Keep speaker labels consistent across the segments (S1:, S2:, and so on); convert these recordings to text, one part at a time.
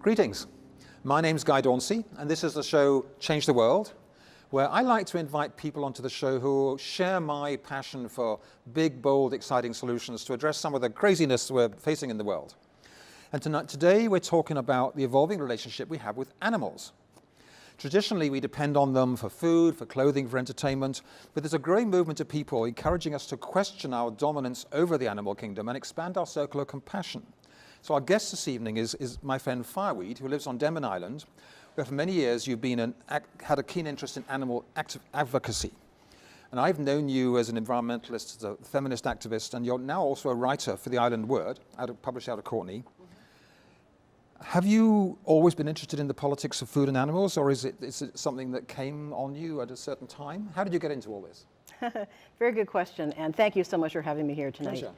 S1: Greetings. My name's Guy Dauncey, and this is the show Change the World, where I like to invite people onto the show who share my passion for big, bold, exciting solutions to address some of the craziness we're facing in the world. And today we're talking about the evolving relationship we have with animals. Traditionally, we depend on them for food, for clothing, for entertainment, but there's a growing movement of people encouraging us to question our dominance over the animal kingdom and expand our circle of compassion. So our guest this evening is my friend Fireweed, who lives on Denman Island, where for many years you've been had a keen interest in animal advocacy. And I've known you as an environmentalist, as a feminist activist, and you're now also a writer for the Island Word, published out of Courtney. Have you always been interested in the politics of food and animals, or is it something that came on you at a certain time? How did you get into all this?
S2: Very good question, and thank you so much for having me here tonight.
S1: Pleasure.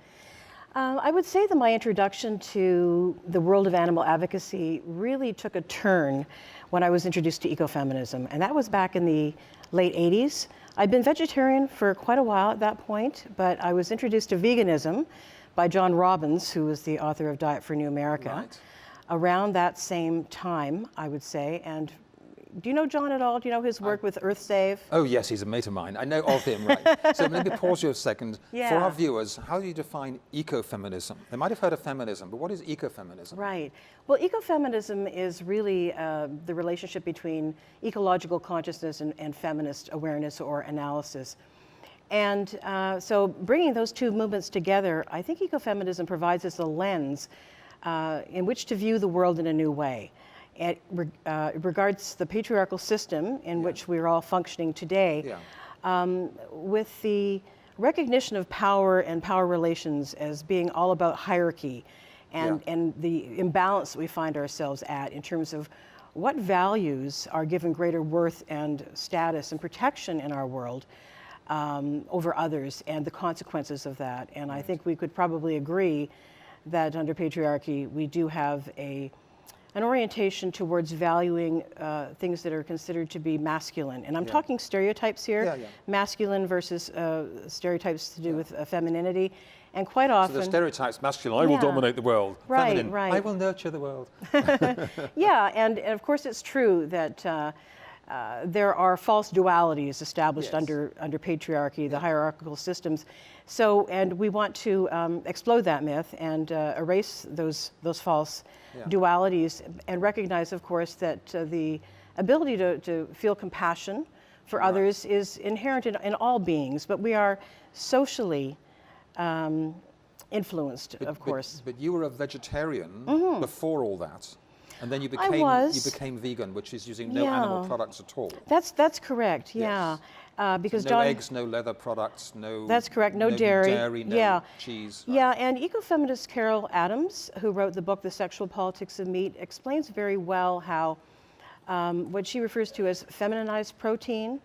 S2: I would say that my introduction to the world of animal advocacy really took a turn when I was introduced to ecofeminism, and that was back in the late 80s. I'd been vegetarian for quite a while at that point, but I was introduced to veganism by John Robbins, who was the author of Diet for New America,
S1: Right.
S2: Around that same time, I would say. And do you know John at all? Do you know his work with Earth Save?
S1: Oh yes, he's a mate of mine. I know of him, right. So let me pause you a second.
S2: Yeah.
S1: For our viewers, how do you define ecofeminism? They might have heard of feminism, but what is ecofeminism?
S2: Right. Well, ecofeminism is really the relationship between ecological consciousness and feminist awareness or analysis. And so bringing those two movements together, I think ecofeminism provides us a lens in which to view the world in a new way. It regards the patriarchal system in which we're all functioning today with the recognition of power and power relations as being all about hierarchy and the imbalance that we find ourselves at in terms of what values are given greater worth and status and protection in our world over others and the consequences of that. And I think we could probably agree that under patriarchy we do have an orientation towards valuing things that are considered to be masculine. And I'm talking stereotypes here, masculine versus stereotypes to do with femininity. And quite often—
S1: So the stereotype's masculine, I will dominate the world.
S2: Right,
S1: Feminine,
S2: right.
S1: I will nurture the world.
S2: Yeah, and of course it's true that there are false dualities established under patriarchy, the hierarchical systems. So, and we want to explode that myth and erase those false dualities and recognize, of course, that the ability to feel compassion for others is inherent in all beings, but we are socially influenced, of course.
S1: But you were a vegetarian before all that. And then you became vegan, which is using no animal products at all.
S2: That's correct. Yeah, because
S1: so no
S2: John,
S1: eggs, no leather products, no.
S2: That's correct. No dairy.
S1: No cheese.
S2: Yeah, and ecofeminist Carol Adams, who wrote the book *The Sexual Politics of Meat*, explains very well how what she refers to as feminized protein,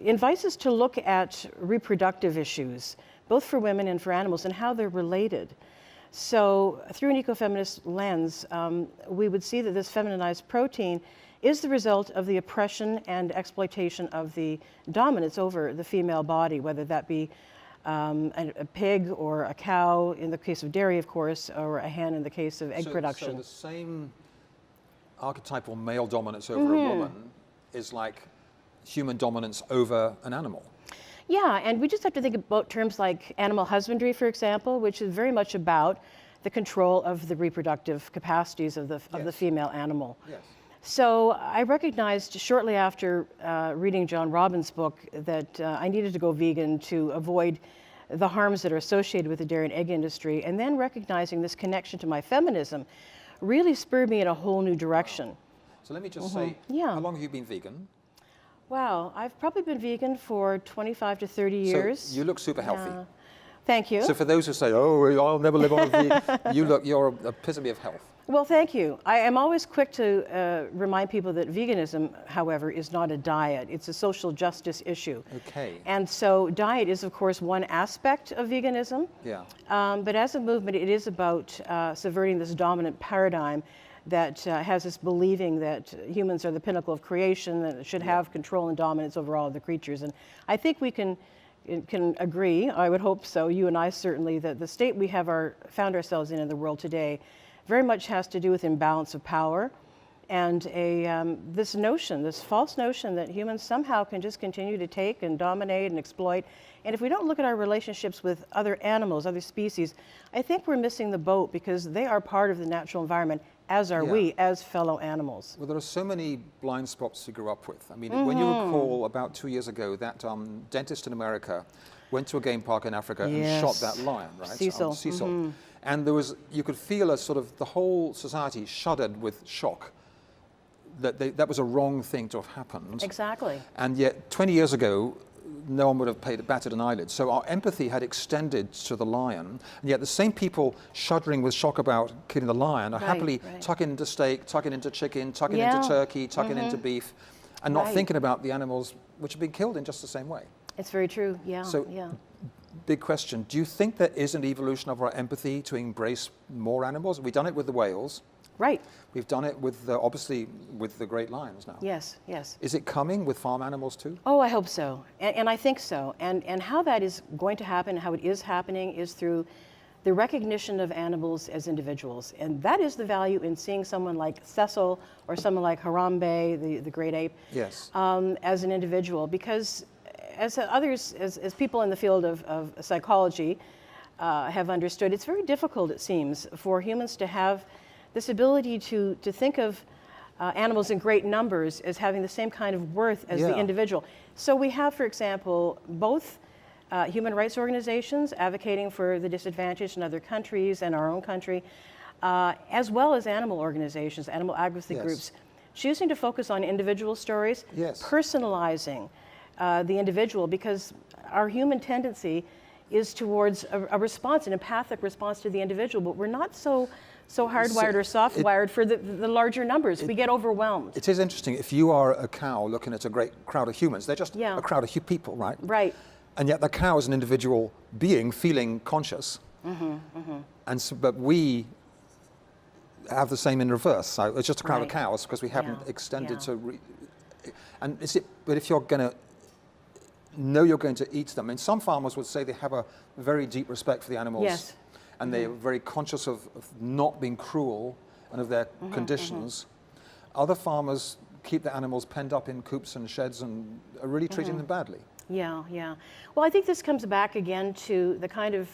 S2: invites us to look at reproductive issues, both for women and for animals, and how they're related. So through an ecofeminist lens, we would see that this feminized protein is the result of the oppression and exploitation of the dominance over the female body, whether that be a pig or a cow in the case of dairy, of course, or a hen in the case of egg production.
S1: So the same archetypal male dominance over a woman is like human dominance over an animal.
S2: Yeah, and we just have to think about terms like animal husbandry, for example, which is very much about the control of the reproductive capacities of the female animal.
S1: Yes.
S2: So I recognized shortly after reading John Robbins' book that I needed to go vegan to avoid the harms that are associated with the dairy and egg industry, and then recognizing this connection to my feminism really spurred me in a whole new direction.
S1: Wow. So let me just say, how long have you been vegan?
S2: Wow, I've probably been vegan for 25 to 30 years.
S1: So you look super healthy.
S2: Thank you.
S1: So for those who say, oh, I'll never live on a vegan, you're an epitome of health.
S2: Well, thank you. I am always quick to remind people that veganism, however, is not a diet. It's a social justice issue.
S1: Okay.
S2: And so diet is, of course, one aspect of veganism.
S1: Yeah.
S2: But as a movement, it is about subverting this dominant paradigm that has us believing that humans are the pinnacle of creation, that should have control and dominance over all of the creatures. And I think we can agree, I would hope so, you and I certainly, that the state we have found ourselves in the world today very much has to do with imbalance of power and this notion, this false notion that humans somehow can just continue to take and dominate and exploit. And if we don't look at our relationships with other animals, other species, I think we're missing the boat, because they are part of the natural environment, as are we, as fellow animals.
S1: Well, there are so many blind spots you grew up with. I mean, when you recall about 2 years ago, that dentist in America went to a game park in Africa and shot that lion, right?
S2: Cecil.
S1: Cecil. And there was, you could feel a sort of, the whole society shuddered with shock that was a wrong thing to have happened.
S2: Exactly.
S1: And yet 20 years ago, no one would have batted an eyelid. So our empathy had extended to the lion, and yet the same people shuddering with shock about killing the lion are happily tucking into steak, tucking into chicken, tucking into turkey, tucking into beef, and not thinking about the animals which have been killed in just the same way.
S2: It's very true,
S1: So, big question. Do you think there is an evolution of our empathy to embrace more animals? We've done it with the whales.
S2: Right.
S1: We've done it with, obviously, with the great lions now.
S2: Yes, yes.
S1: Is it coming with farm animals too?
S2: Oh, I hope so. And I think so. And how that is going to happen, how it is happening, is through the recognition of animals as individuals. And that is the value in seeing someone like Cecil or someone like Harambe, the great ape, as an individual. Because as others, as people in the field of psychology have understood, it's very difficult, it seems, for humans to have this ability to think of animals in great numbers as having the same kind of worth as the individual. So we have, for example, both human rights organizations advocating for the disadvantaged in other countries and our own country, as well as animal organizations, animal advocacy groups, choosing to focus on individual stories, personalizing the individual, because our human tendency is towards a response, an empathic response to the individual, but we're not so hardwired or soft-wired for the larger numbers. We get overwhelmed.
S1: It is interesting. If you are a cow looking at a great crowd of humans, they're just a crowd of people, right?
S2: Right.
S1: And yet the cow is an individual being feeling conscious. And so, but we have the same in reverse. So it's just a crowd of cows because we haven't extended to... But if you're going to know you're going to eat them, and some farmers would say they have a very deep respect for the animals.
S2: Yes.
S1: And they're very conscious of not being cruel and of their conditions. Other farmers keep the animals penned up in coops and sheds and are really treating them badly. Yeah,
S2: yeah. Well, I think this comes back again to the kind of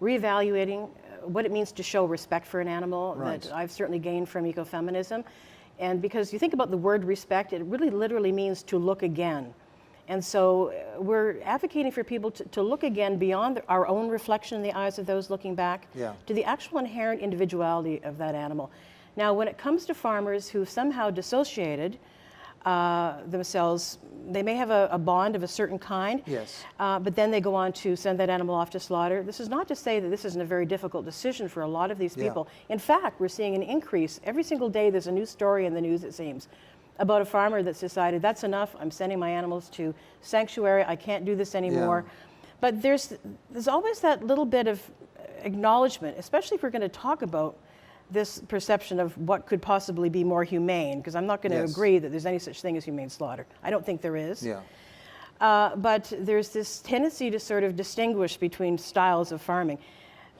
S2: reevaluating what it means to show respect for an animal that I've certainly gained from ecofeminism. And because you think about the word respect, it really literally means to look again. And so we're advocating for people to look again beyond our own reflection in the eyes of those looking back to the actual inherent individuality of that animal. Now, when it comes to farmers who've somehow dissociated themselves, they may have a bond of a certain kind, but then they go on to send that animal off to slaughter. This is not to say that this isn't a very difficult decision for a lot of these people. In fact, we're seeing an increase. Every single day there's a new story in the news, it seems, about a farmer that's decided, that's enough, I'm sending my animals to sanctuary, I can't do this anymore. But there's always that little bit of acknowledgement, especially if we're going to talk about this perception of what could possibly be more humane, because I'm not going to agree that there's any such thing as humane slaughter. I don't think there is. But there's this tendency to sort of distinguish between styles of farming.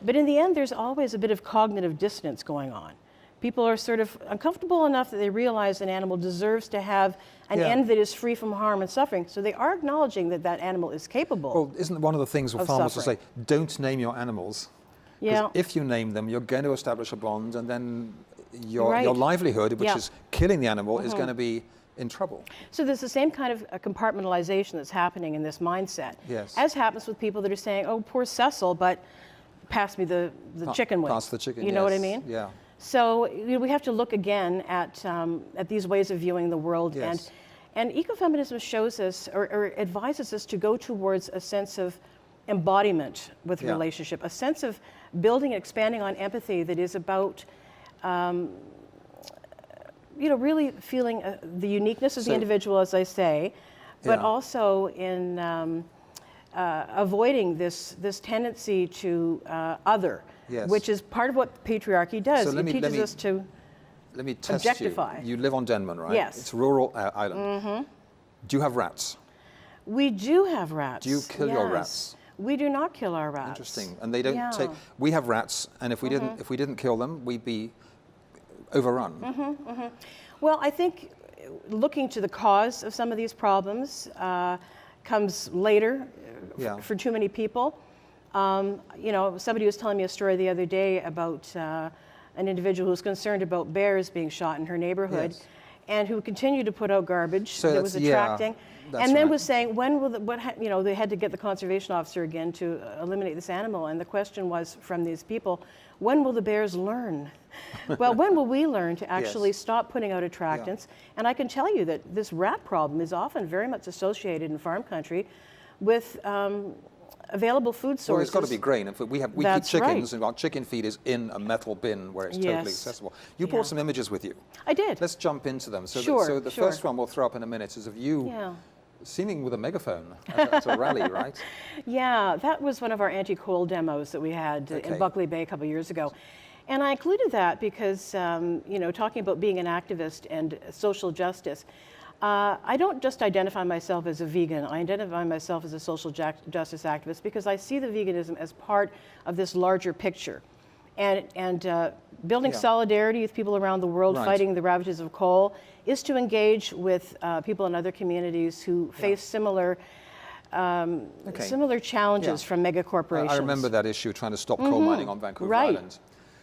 S2: But in the end, there's always a bit of cognitive dissonance going on. People are sort of uncomfortable enough that they realize an animal deserves to have an end that is free from harm and suffering. So they are acknowledging that that animal is capable.
S1: Well, isn't one of the things with farmers to say, don't name your animals? Because if you name them, you're going to establish a bond, and then your livelihood, which is killing the animal, is going to be in trouble. So
S2: there's the same kind of compartmentalization that's happening in this mindset. As happens with people that are saying, oh, poor Cecil, but pass me the chicken wing.
S1: Pass the chicken,
S2: You know what I mean? So we have to look again at these ways of viewing the world, and ecofeminism shows us or advises us to go towards a sense of embodiment with relationship, a sense of building and expanding on empathy that is about really feeling the uniqueness of the individual, as I say, but also in avoiding this tendency to other. Which is part of what patriarchy does.
S1: So
S2: it teaches us to objectify.
S1: You live on Denman, right?
S2: Yes.
S1: It's a rural island. Do you have rats?
S2: We do have rats.
S1: Do you kill your rats?
S2: We do not kill our rats.
S1: Interesting. And they don't take. We have rats, and if we didn't kill them, we'd be overrun.
S2: Well, I think looking to the cause of some of these problems comes later for too many people. You know, somebody was telling me a story the other day about an individual who was concerned about bears being shot in her neighborhood, and who continued to put out garbage that was attracting. And then was saying, when will you know, they had to get the conservation officer again to eliminate this animal. And the question was from these people, when will the bears learn? Well, when will we learn to actually stop putting out attractants? And I can tell you that this rat problem is often very much associated in farm country with available food sources.
S1: Well, it's got to be grain. In fact, we keep chickens, and our chicken feed is in a metal bin where it's totally accessible. You brought some images with you.
S2: I did.
S1: Let's jump into them. So,
S2: Sure,
S1: the first one we'll throw up in a minute is of you seeming with a megaphone at a rally, right?
S2: Yeah, that was one of our anti-coal demos that we had in Buckley Bay a couple years ago. And I included that because, you know, talking about being an activist and social justice, I don't just identify myself as a vegan, I identify myself as a social justice activist because I see the veganism as part of this larger picture. And building solidarity with people around the world fighting the ravages of coal is to engage with people in other communities who face similar similar challenges from mega corporations.
S1: I remember that issue, trying to stop coal mining on Vancouver Island.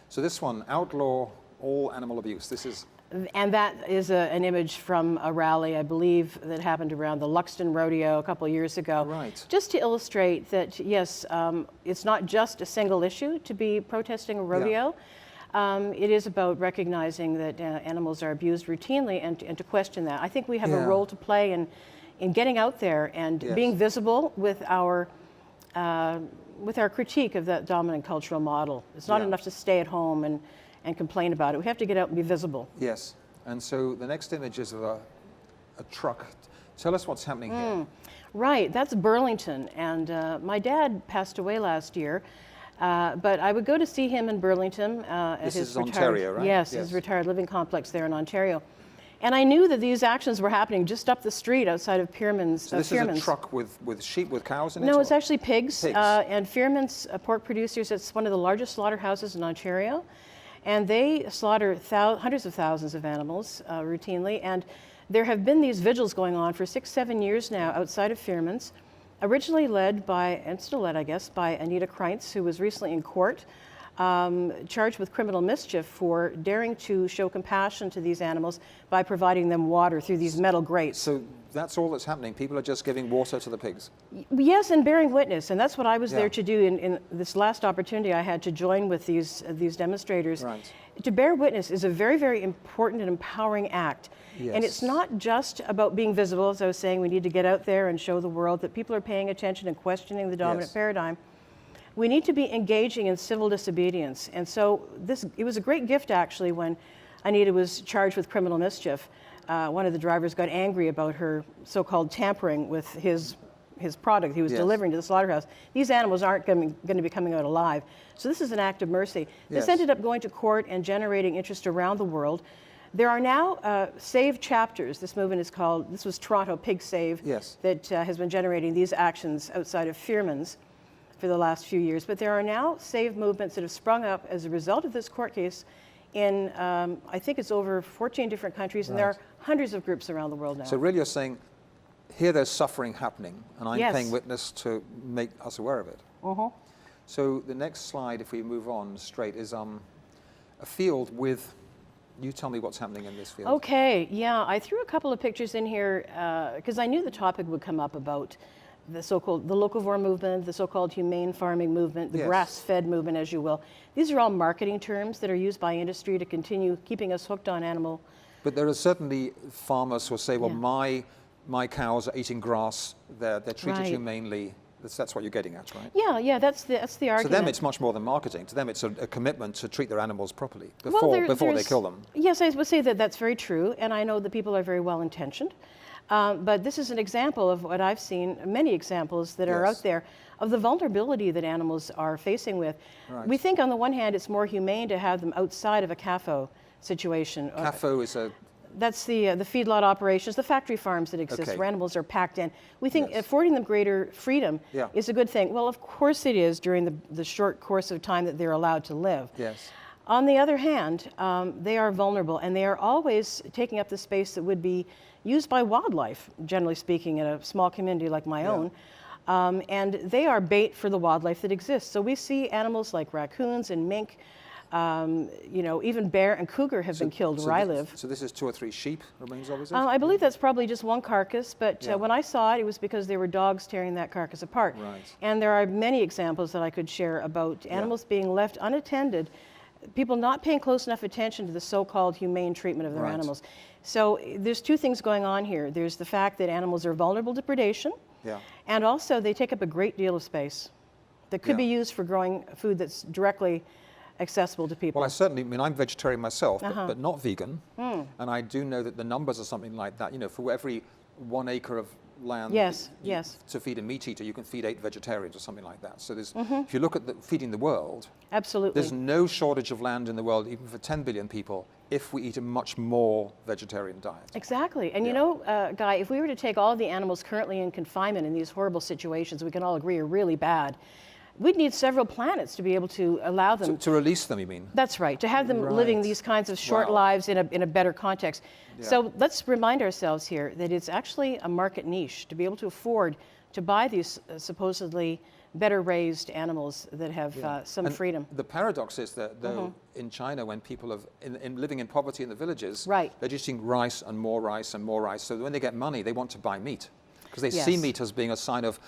S1: So this one, outlaw all animal abuse. This is...
S2: And that is an image from a rally, I believe, that happened around the Luxton Rodeo a couple of years ago.
S1: Right.
S2: Just to illustrate that, yes, it's not just a single issue to be protesting a rodeo. It is about recognizing that animals are abused routinely and to question that. I think we have a role to play in getting out there and being visible with our critique of that dominant cultural model. It's not enough to stay at home and complain about it. We have to get out and be visible.
S1: Yes. And so the next image is of a truck. Tell us what's happening here.
S2: Right. That's Burlington. And my dad passed away last year. But I would go to see him in Burlington.
S1: This is Ontario, right?
S2: Yes, his retired living complex there in Ontario. And I knew that these actions were happening just up the street outside of Pearman's.
S1: So this is a truck with sheep, with cows in it?
S2: No, it's actually pigs. And Fearman's pork producers, it's one of the largest slaughterhouses in Ontario. And they slaughter hundreds of thousands of animals routinely. And there have been these vigils going on for 6-7 years now outside of Fearman's, originally led by, and still led, I guess, by Anita Kreintz, who was recently in court, charged with criminal mischief for daring to show compassion to these animals by providing them water through these metal grates.
S1: So that's all that's happening? People are just giving water to the pigs?
S2: Yes, and bearing witness. And that's what I was there to do in this last opportunity I had to join with these demonstrators.
S1: Right.
S2: To bear witness is a very, very important and empowering act.
S1: Yes.
S2: And it's not just about being visible. As I was saying, we need to get out there and show the world that people are paying attention and questioning the dominant paradigm. We need to be engaging in civil disobedience. And so it was a great gift, actually, when Anita was charged with criminal mischief. One of the drivers got angry about her so-called tampering with his product he was delivering to the slaughterhouse. These animals aren't going to be coming out alive. So this is an act of mercy. This ended up going to court and generating interest around the world. There are now SAVE chapters. This movement is called, this was Toronto Pig Save, that has been generating these actions outside of Fearman's for the last few years. But there are now SAVE movements that have sprung up as a result of this court case in, I think it's over 14 different countries, and there are hundreds of groups around the world now.
S1: So really you're saying, here there's suffering happening, and I'm paying witness to make us aware of it. So the next slide, if we move on straight, is a field with, you tell me what's happening in this field.
S2: Okay, yeah, I threw a couple of pictures in here because I knew the topic would come up about the so-called, the locavore movement, the so-called humane farming movement, the grass-fed movement, as you will. These are all marketing terms that are used by industry to continue keeping us hooked on animal.
S1: But there are certainly farmers who say, well, my cows are eating grass, they're treated humanely. That's what you're getting at, right?
S2: Yeah, that's the argument.
S1: To them, it's much more than marketing. To them, it's a commitment to treat their animals properly before they kill them.
S2: Yes, I would say that that's very true, and I know that people are very well intentioned. But this is an example of what I've seen, many examples that are out there, of the vulnerability that animals are facing with. We think on the one hand it's more humane to have them outside of a CAFO situation.
S1: CAFO is a
S2: That's the feedlot operations, the factory farms that exist,
S1: Okay.
S2: where animals are packed in. We think
S1: Yes.
S2: affording them greater freedom
S1: Yeah.
S2: is a good thing. Well, of course it is during the short course of time that they're allowed to live.
S1: Yes.
S2: On the other hand, they are vulnerable, and they are always taking up the space that would be used by wildlife, generally speaking, in a small community like my own. And they are bait for the wildlife that exists. So we see animals like raccoons and mink, you know, even bear and cougar have been killed where I live.
S1: So this is 2 or 3 sheep remains of, is it?
S2: I believe that's probably just one carcass, but
S1: Yeah.
S2: when I saw it, it was because there were dogs tearing that carcass apart.
S1: Right.
S2: And there are many examples that I could share about animals being left unattended, people not paying close enough attention to the so-called humane treatment of their
S1: Right.
S2: animals. So there's two things going on here. There's the fact that animals are vulnerable to predation,
S1: Yeah.
S2: and also they take up a great deal of space that could be
S1: Yeah.
S2: used for growing food that's directly accessible to people.
S1: Well, I mean, I'm vegetarian myself,
S2: Uh-huh.
S1: but not vegan. And I do know that the numbers are something like that. You know, for every 1 acre of land
S2: Yes, yes.
S1: to feed a meat eater, you can feed 8 vegetarians or something like that. So there's,
S2: Mm-hmm.
S1: if you look at feeding the world,
S2: Absolutely.
S1: there's no shortage of land in the world, even for 10 billion people, if we eat a much more vegetarian diet.
S2: Exactly. And you
S1: Yeah.
S2: know, Guy, if we were to take all of the animals currently in confinement in these horrible situations we can all agree are really bad, we'd need several planets to be able to allow them.
S1: To release them, you mean?
S2: That's right, to have them living
S1: Right.
S2: these kinds of short
S1: Wow.
S2: lives in a better context.
S1: Yeah.
S2: So let's remind ourselves here that it's actually a market niche to be able to afford to buy these supposedly better raised animals that have some
S1: And
S2: freedom.
S1: The paradox is that, though, in China, when people have living in poverty in the villages,
S2: Right.
S1: they're just eating rice and more rice and more rice. So when they get money, they want to buy meat because they see
S2: Yes.
S1: meat as being a sign of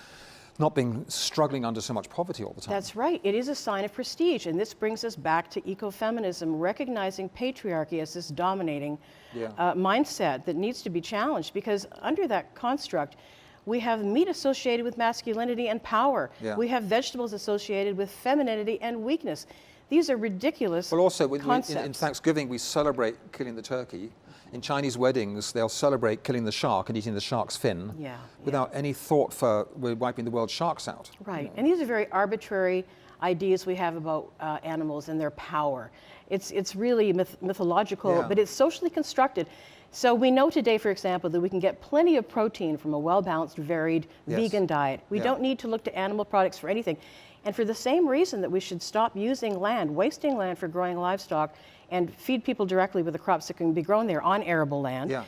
S1: not being struggling under so much poverty all the time.
S2: That's right. It is a sign of prestige. And this brings us back to ecofeminism, recognizing patriarchy as this dominating mindset that needs to be challenged. Because under that construct, we have meat associated with masculinity and power.
S1: Yeah.
S2: We have vegetables associated with femininity and weakness. These are ridiculous
S1: Well, also,
S2: concepts.
S1: in Thanksgiving, we celebrate killing the turkey. In Chinese weddings, they'll celebrate killing the shark and eating the shark's fin
S2: Yeah,
S1: without any thought for we're wiping the world's sharks out.
S2: Right, and these are very arbitrary ideas we have about animals and their power. It's really mythological,
S1: Yeah.
S2: but it's socially constructed. So we know today, for example, that we can get plenty of protein from a well-balanced, varied
S1: Yes.
S2: vegan diet. We
S1: Yeah.
S2: don't need to look to animal products for anything. And for the same reason that we should stop using land, wasting land for growing livestock, and feed people directly with the crops that can be grown there on arable land,
S1: Yeah.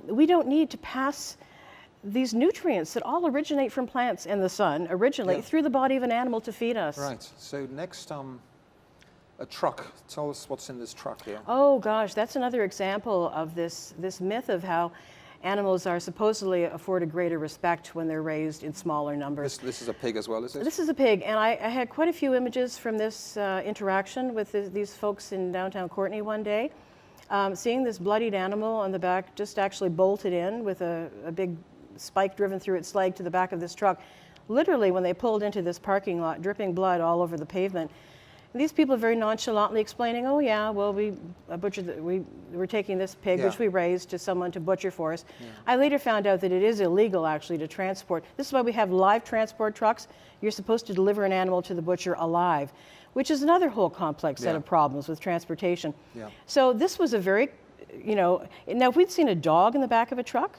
S2: we don't need to pass these nutrients that all originate from plants and the sun, originate
S1: Yeah.
S2: through the body of an animal to feed us.
S1: Right. So next, a truck. Tell us what's in this truck here.
S2: Oh gosh, that's another example of this myth of how animals are supposedly afforded greater respect when they're raised in smaller numbers.
S1: This is a pig as well, is it?
S2: This is a pig, and I had quite a few images from this interaction with these folks in downtown Courtenay one day. Seeing this bloodied animal on the back, just actually bolted in with a big spike driven through its leg to the back of this truck. Literally, when they pulled into this parking lot, dripping blood all over the pavement. And these people are very nonchalantly explaining, oh yeah, well, we were taking this pig,
S1: Yeah.
S2: which we raised, to someone to butcher for us. I later found out that it is illegal, actually, to transport. This is why we have live transport trucks. You're supposed to deliver an animal to the butcher alive, which is another whole complex set
S1: Yeah.
S2: of problems with transportation.
S1: Yeah.
S2: So this was a very, now if we'd seen a dog in the back of a truck,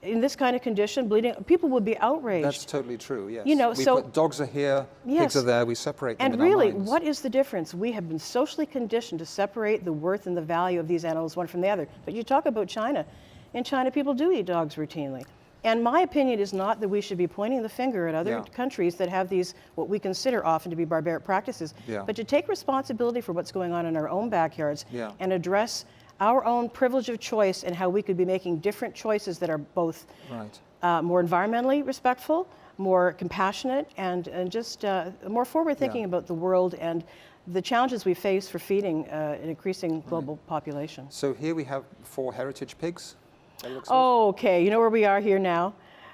S2: in this kind of condition, bleeding, people would be outraged.
S1: That's totally true, yes.
S2: You know,
S1: we
S2: so-
S1: put dogs are here,
S2: Yes.
S1: pigs are there, we separate them
S2: And
S1: in
S2: really,
S1: our minds.
S2: what is the difference? We have been socially conditioned to separate the worth and the value of these animals one from the other. But you talk about China. In China, people do eat dogs routinely. And my opinion is not that we should be pointing the finger at other
S1: Yeah.
S2: countries that have these, what we consider often to be barbaric practices,
S1: Yeah.
S2: but to take responsibility for what's going on in our own backyards
S1: Yeah.
S2: and address our own privilege of choice and how we could be making different choices that are both
S1: Right.
S2: more environmentally respectful, more compassionate, and just more forward-thinking
S1: Yeah.
S2: about the world and the challenges we face for feeding an increasing global population.
S1: So here we have 4 heritage pigs. That looks like.
S2: Okay, you know where we are here now?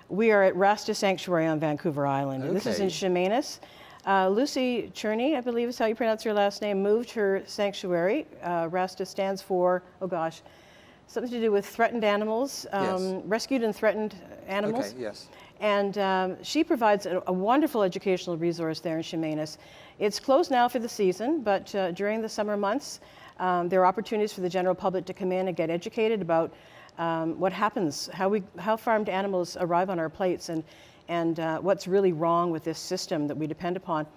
S2: We are at Rasta Sanctuary on Vancouver Island. And this is in
S1: Okay.
S2: Chemainus. Lucy Cherney, I believe is how you pronounce your last name, moved her sanctuary. Rasta stands for, oh gosh, something to do with threatened animals,
S1: Yes.
S2: rescued and threatened animals.
S1: Okay, yes.
S2: And she provides a wonderful educational resource there in Chemainus. It's closed now for the season, but during the summer months, There are opportunities for the general public to come in and get educated about what happens, how farmed animals arrive on our plates, and what's really wrong with this system that we depend upon.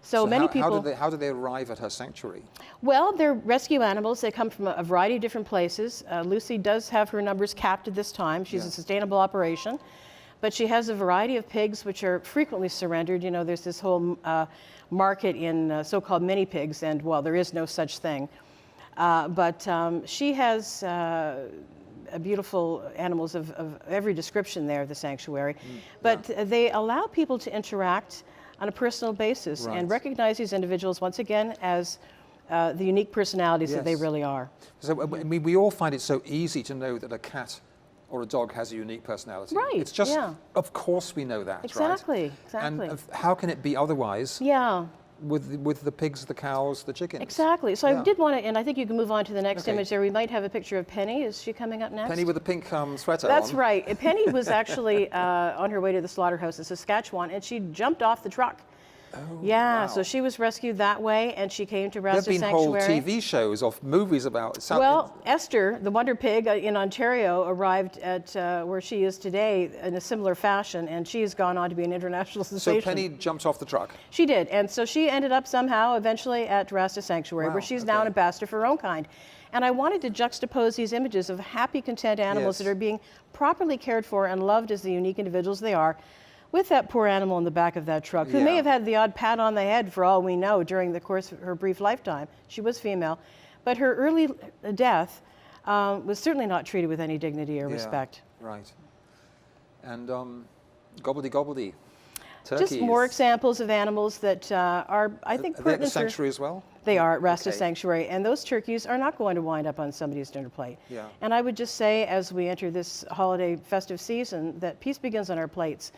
S2: So many people.
S1: How do they arrive at her sanctuary?
S2: Well, they're rescue animals. They come from a variety of different places. Lucy does have her numbers capped at this time. She's a sustainable operation. But she has a variety of pigs which are frequently surrendered. You know, there's this whole market in so-called mini pigs, and well, there is no such thing. But she has beautiful animals of every description there at the sanctuary. But they allow people to interact on a personal basis and recognize these individuals once again as the unique personalities that they really are.
S1: So I mean, we all find it so easy to know that a cat or a dog has a unique personality.
S2: Right.
S1: It's just, of course we know that,
S2: exactly,
S1: right?
S2: Exactly.
S1: And how can it be otherwise?
S2: Yeah.
S1: With the pigs, the cows, the chickens.
S2: Exactly. So I did want to, and I think you can move on to the next image there. We might have a picture of Penny. Is she coming up next?
S1: Penny with the pink sweater
S2: That's
S1: on.
S2: right. Penny was actually on her way to the slaughterhouse in Saskatchewan, and she jumped off the truck.
S1: Oh,
S2: yeah,
S1: wow.
S2: so she was rescued that way, and she came to Rasta
S1: There have been
S2: Sanctuary.
S1: whole TV shows of movies about it.
S2: Well, Esther, the Wonder Pig in Ontario, arrived at where she is today in a similar fashion, and she has gone on to be an international sensation.
S1: So Penny jumped off the truck?
S2: She did, and so she ended up somehow eventually at Rasta Sanctuary, where she's now an ambassador for her own kind. And I wanted to juxtapose these images of happy, content animals that are being properly cared for and loved as the unique individuals they are, with that poor animal in the back of that truck, who may have had the odd pat on the head for all we know during the course of her brief lifetime. She was female, but her early death was certainly not treated with any dignity or respect.
S1: Right. And gobbledy, turkeys.
S2: Just more examples of animals that are, I think,
S1: pertinent. Are they at the sanctuary as well?
S2: They are at Rasta Sanctuary, and those turkeys are not going to wind up on somebody's dinner plate.
S1: Yeah.
S2: And I would just say, as we enter this holiday festive season, that peace begins on our plates.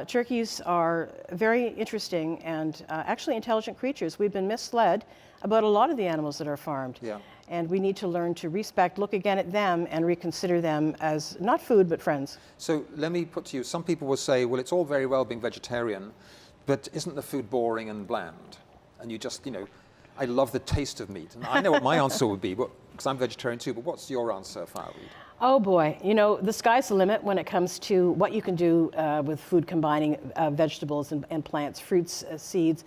S2: Turkeys are very interesting and actually intelligent creatures. We've been misled about a lot of the animals that are farmed. And we need to learn to respect, look again at them, and reconsider them as not food, but friends.
S1: So let me put to you, some people will say, well, it's all very well being vegetarian, but isn't the food boring and bland? And you just, I love the taste of meat. And I know what my answer would be, because I'm vegetarian too, but what's your answer, Fireweed?
S2: Oh boy, the sky's the limit when it comes to what you can do with food combining vegetables and plants, fruits, seeds.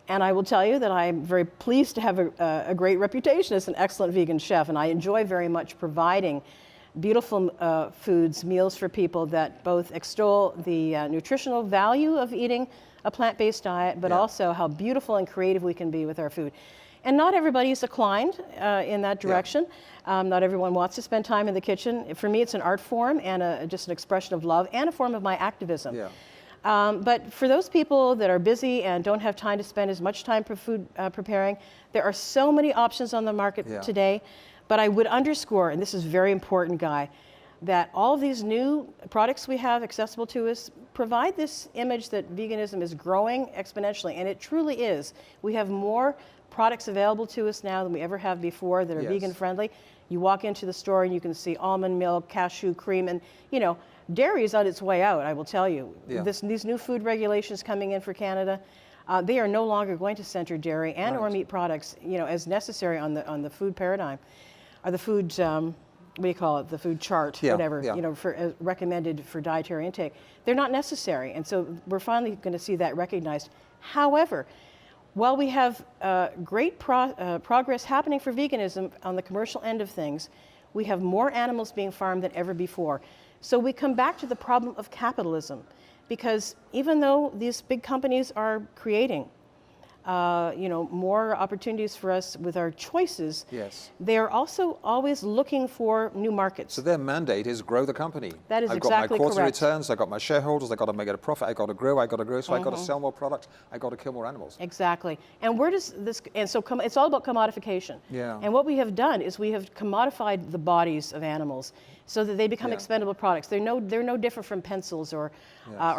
S2: And I will tell you that I'm very pleased to have a great reputation as an excellent vegan chef, and I enjoy very much providing beautiful foods, meals for people that both extol the nutritional value of eating a plant-based diet, but also how beautiful and creative we can be with our food. And not everybody is inclined in that direction. Not everyone wants to spend time in the kitchen. For me, it's an art form and just an expression of love and a form of my activism. But for those people that are busy and don't have time to spend as much time for food preparing, there are so many options on the market today. But I would underscore, and this is very important, Guy, that all of these new products we have accessible to us provide this image that veganism is growing exponentially, and it truly is. We have more products available to us now than we ever have before that are vegan friendly. You walk into the store and you can see almond milk, cashew cream, and dairy is on its way out, I will tell you. These new food regulations coming in for Canada, they are no longer going to center dairy and or meat products, as necessary on the food paradigm, or the food, what do you call it, the food chart, whatever, for recommended for dietary intake. They're not necessary, and so we're finally going to see that recognized. However, while we have great progress happening for veganism on the commercial end of things, we have more animals being farmed than ever before. So we come back to the problem of capitalism, because even though these big companies are creating more opportunities for us with our choices, they are also always looking for new markets.
S1: So their mandate is grow the company.
S2: That is
S1: I've
S2: exactly
S1: got my quarterly
S2: correct.
S1: returns, I've got my shareholders, I've got to make it a profit, I've got to grow, so I've got to sell more product, I've got to kill more animals.
S2: Exactly. And where does this, and so it's all about commodification. And what we have done is we have commodified the bodies of animals so that they become expendable products. They're no different from pencils or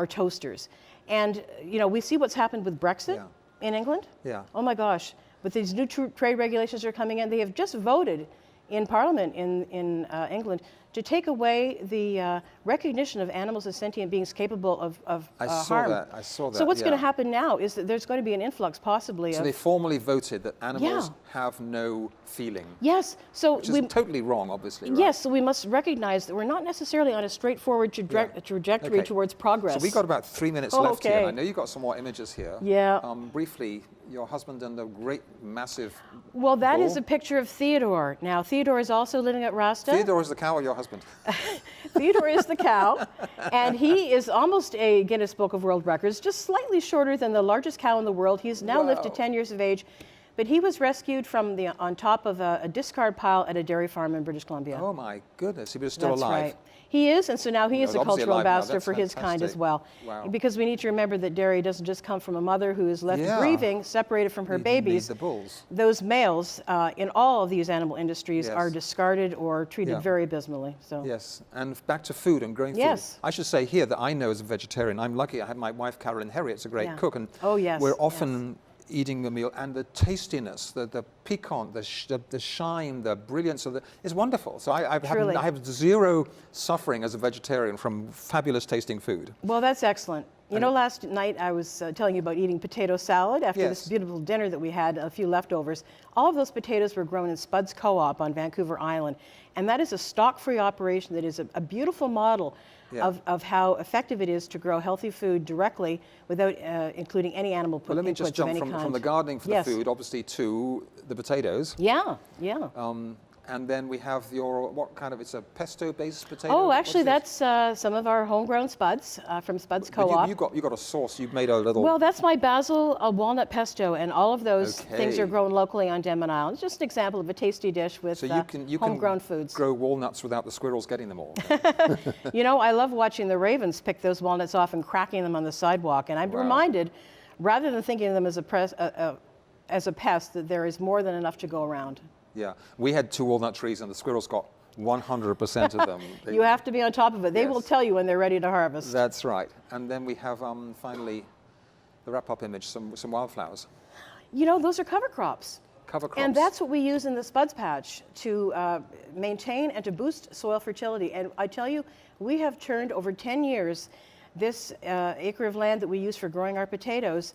S2: toasters. And we see what's happened with Brexit. In England? Oh my gosh. With these new trade regulations that are coming in, they have just voted in Parliament in England to take away the recognition of animals as sentient beings capable of harm.
S1: I saw that.
S2: So what's
S1: yeah.
S2: going to happen now is that there's going to be an influx possibly
S1: So
S2: of...
S1: they formally voted that animals
S2: Yeah.
S1: have no feeling.
S2: Yes, so
S1: Which is totally wrong, obviously, right?
S2: Yes, so we must recognize that we're not necessarily on a straightforward trajectory
S1: Okay.
S2: towards progress.
S1: So we've got about 3 minutes
S2: Oh,
S1: left here.
S2: okay.
S1: And I know you've got some more images here.
S2: Yeah.
S1: Briefly, your husband and a great, massive
S2: Well, that is
S1: bull.
S2: a picture of Theodore. Now, Theodore is also living at Rasta.
S1: Theodore is the cow or your husband?
S2: Theodore is the cow, and he is almost a Guinness Book of World Records, just slightly shorter than the largest cow in the world. He's now lived to 10 years of age, but he was rescued from on top of a discard pile at a dairy farm in British Columbia.
S1: Oh my goodness, he was still
S2: That's
S1: alive.
S2: right. He is, and so now he is a
S1: obviously
S2: cultural
S1: alive now.
S2: ambassador
S1: That's
S2: for his kind as
S1: fantastic.
S2: well.
S1: Wow.
S2: Because we need to remember that dairy doesn't just come from a mother who is left
S1: Yeah.
S2: grieving, separated from her
S1: You need
S2: babies.
S1: the bulls.
S2: Those males in all of these animal industries
S1: Yes.
S2: are discarded or treated
S1: Yeah.
S2: very abysmally. So.
S1: Yes, and back to food and growing
S2: Yes.
S1: food. I should say here that I know as a vegetarian, I'm lucky I have my wife Carolyn Herriot's a great
S2: Yeah.
S1: cook, and
S2: Oh, yes,
S1: we're
S2: yes.
S1: often eating the meal, and the tastiness, the piquant, the shine, the brilliance of it's wonderful. So I
S2: Truly.
S1: have zero suffering as a vegetarian from fabulous tasting food.
S2: Well, that's excellent. You know, last night I was telling you about eating potato salad after
S1: Yes.
S2: this beautiful dinner that we had, a few leftovers. All of those potatoes were grown in Spuds Co-op on Vancouver Island. And that is a stock-free operation that is a beautiful model
S1: Yeah.
S2: of how effective it is to grow healthy food directly without including any animal
S1: Well, let me
S2: inputs
S1: just
S2: of
S1: jump
S2: any
S1: from
S2: kind.
S1: the gardening for
S2: Yes.
S1: the food, obviously, to the potatoes.
S2: Yeah, yeah.
S1: And then we have what kind of, it's a pesto-based potato?
S2: Oh,
S1: What's
S2: actually,
S1: this?
S2: that's some of our homegrown spuds from Spuds
S1: But
S2: Co-op.
S1: you got a sauce. You've made a little.
S2: Well, that's my basil walnut pesto, and all of those things are
S1: Okay.
S2: grown locally on Denman Island. It's just an example of a tasty dish with
S1: So you
S2: homegrown
S1: can
S2: foods.
S1: grow walnuts without the squirrels getting them all.
S2: You know, I love watching the ravens pick those walnuts off and cracking them on the sidewalk, and I'm
S1: Wow.
S2: reminded, rather than thinking of them as a pest, that there is more than enough to go around.
S1: Yeah, we had 2 walnut trees, and the squirrels got 100% of them.
S2: You have to be on top of it. They will
S1: Yes.
S2: tell you when they're ready to harvest.
S1: That's right. And then we have finally the wrap-up image, some wildflowers,
S2: You know, those are cover crops.
S1: cover crops.
S2: And that's what we use in the Spuds patch to maintain and to boost soil fertility. And I tell you, we have turned over 10 years this acre of land that we use for growing our potatoes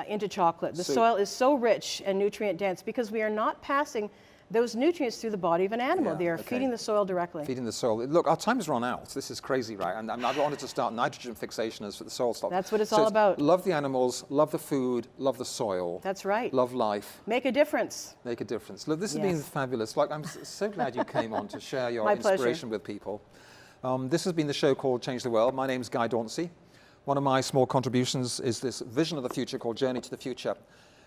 S2: into chocolate. The soil is so rich and nutrient dense because we are not passing those nutrients through the body of an animal.
S1: Yeah,
S2: They are
S1: okay.
S2: feeding the soil directly.
S1: Feeding the soil. Look, our time's run out. This is crazy, right? And I wanted to start nitrogen fixation as for the soil stock.
S2: That's what it's all about.
S1: Love the animals, love the food, love the soil.
S2: That's right.
S1: Love life.
S2: Make a difference.
S1: Make a difference. Look, this has been
S2: Yes.
S1: fabulous. Like, I'm so glad you came on to share your
S2: My pleasure.
S1: inspiration with people. This has been the show called Change the World. My name's Guy Dauncey. One of my small contributions is this vision of the future called Journey to the Future.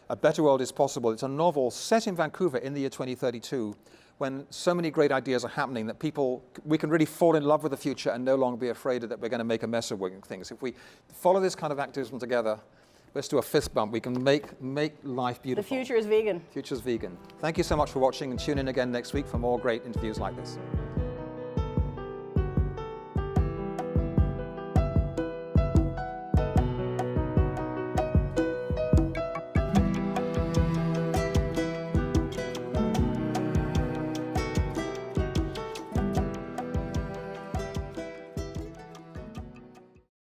S1: A Better World is Possible. It's a novel set in Vancouver in the year 2032, when so many great ideas are happening that we can really fall in love with the future and no longer be afraid that we're going to make a mess of things. If we follow this kind of activism together, let's do a fist bump. We can make life
S2: The
S1: beautiful.
S2: future is vegan.
S1: Future's vegan. Thank you so much for watching, and tune in again next week for more great interviews like this.